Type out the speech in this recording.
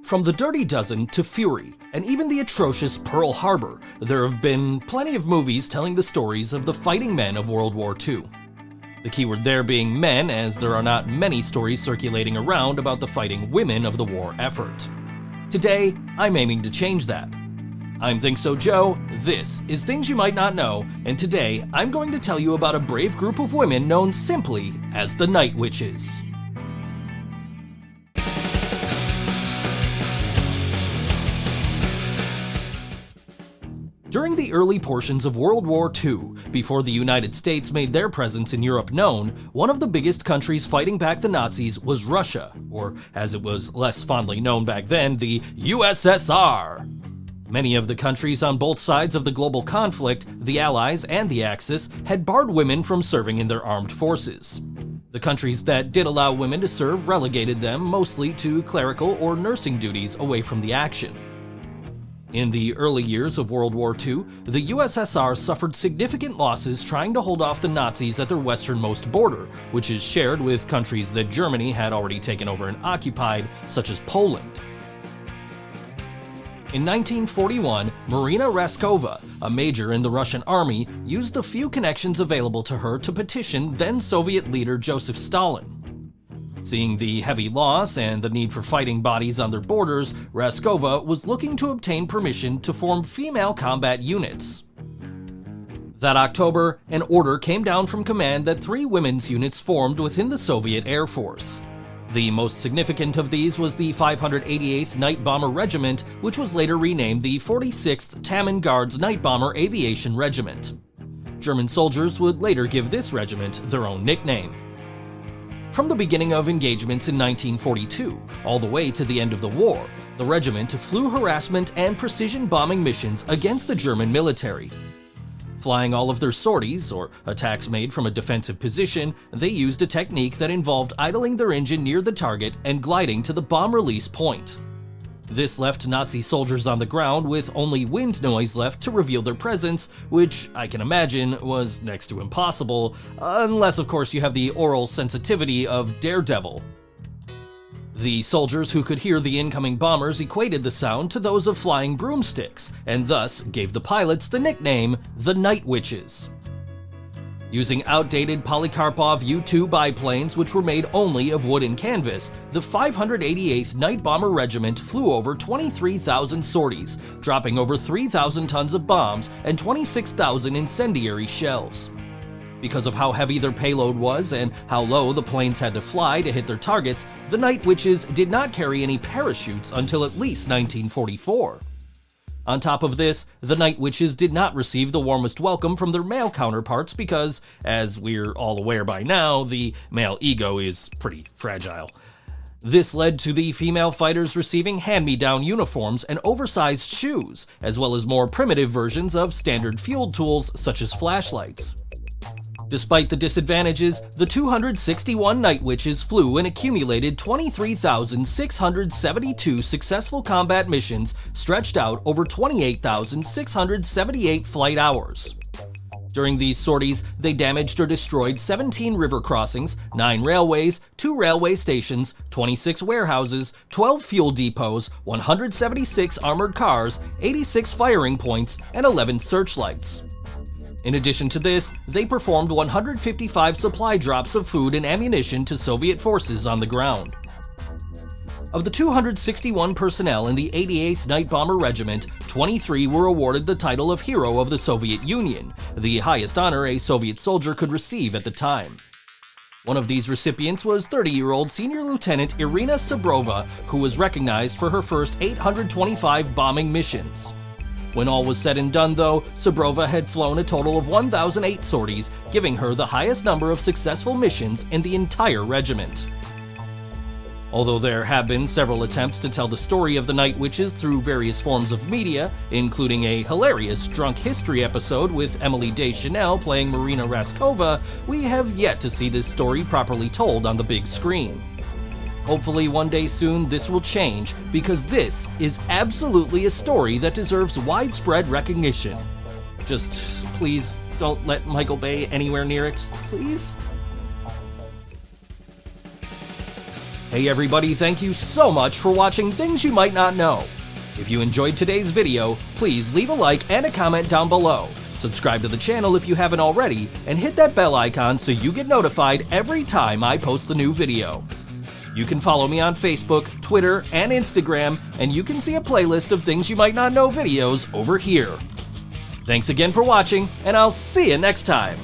From the Dirty Dozen to Fury, and even the atrocious Pearl Harbor, there have been plenty of movies telling the stories of the fighting men of World War II. The keyword there being men, as there are not many stories circulating around about the fighting women of the war effort. Today, I'm aiming to change that. I'm ThinkSoJoE, this is Things You Might Not Know, and today I'm going to tell you about a brave group of women known simply as the Night Witches. During the early portions of World War II, before the United States made their presence in Europe known, one of the biggest countries fighting back the Nazis was Russia, or as it was less fondly known back then, the USSR. Many of the countries on both sides of the global conflict, the Allies and the Axis, had barred women from serving in their armed forces. The countries that did allow women to serve relegated them mostly to clerical or nursing duties away from the action. In the early years of World War II, the USSR suffered significant losses trying to hold off the Nazis at their westernmost border, which is shared with countries that Germany had already taken over and occupied, such as Poland. In 1941, Marina Raskova, a major in the Russian army, used the few connections available to her to petition then-Soviet leader Joseph Stalin. Seeing the heavy loss and the need for fighting bodies on their borders, Raskova was looking to obtain permission to form female combat units. That October, an order came down from command that 3 women's units formed within the Soviet Air Force. The most significant of these was the 588th Night Bomber Regiment, which was later renamed the 46th Taman Guards Night Bomber Aviation Regiment. German soldiers would later give this regiment their own nickname. From the beginning of engagements in 1942, all the way to the end of the war, the regiment flew harassment and precision bombing missions against the German military. Flying all of their sorties, or attacks made from a defensive position, they used a technique that involved idling their engine near the target and gliding to the bomb release point. This left Nazi soldiers on the ground with only wind noise left to reveal their presence, which I can imagine was next to impossible, unless of course you have the oral sensitivity of Daredevil. The soldiers who could hear the incoming bombers equated the sound to those of flying broomsticks, and thus gave the pilots the nickname the Night Witches. Using outdated Polikarpov U-2 biplanes which were made only of wood and canvas, the 588th Night Bomber Regiment flew over 23,000 sorties, dropping over 3,000 tons of bombs and 26,000 incendiary shells. Because of how heavy their payload was and how low the planes had to fly to hit their targets, the Night Witches did not carry any parachutes until at least 1944. On top of this, the Night Witches did not receive the warmest welcome from their male counterparts because, as we're all aware by now, the male ego is pretty fragile. This led to the female fighters receiving hand-me-down uniforms and oversized shoes, as well as more primitive versions of standard field tools such as flashlights. Despite the disadvantages, the 261 Night Witches flew and accumulated 23,672 successful combat missions stretched out over 28,678 flight hours. During these sorties, they damaged or destroyed 17 river crossings, 9 railways, 2 railway stations, 26 warehouses, 12 fuel depots, 176 armored cars, 86 firing points, and 11 searchlights. In addition to this, they performed 155 supply drops of food and ammunition to Soviet forces on the ground. Of the 261 personnel in the 88th Night Bomber Regiment, 23 were awarded the title of Hero of the Soviet Union, the highest honor a Soviet soldier could receive at the time. One of these recipients was 30-year-old Senior Lieutenant Irina Sabrova, who was recognized for her first 825 bombing missions. When all was said and done though, Sabrova had flown a total of 1,008 sorties, giving her the highest number of successful missions in the entire regiment. Although there have been several attempts to tell the story of the Night Witches through various forms of media, including a hilarious drunk history episode with Emily Deschanel playing Marina Raskova, we have yet to see this story properly told on the big screen. Hopefully one day soon this will change, because this is absolutely a story that deserves widespread recognition. Just please don't let Michael Bay anywhere near it, please? Hey everybody, thank you so much for watching Things You Might Not Know. If you enjoyed today's video, please leave a like and a comment down below. Subscribe to the channel if you haven't already, and hit that bell icon so you get notified every time I post a new video. You can follow me on Facebook, Twitter, and Instagram, and you can see a playlist of Things You Might Not Know videos over here. Thanks again for watching, and I'll see you next time.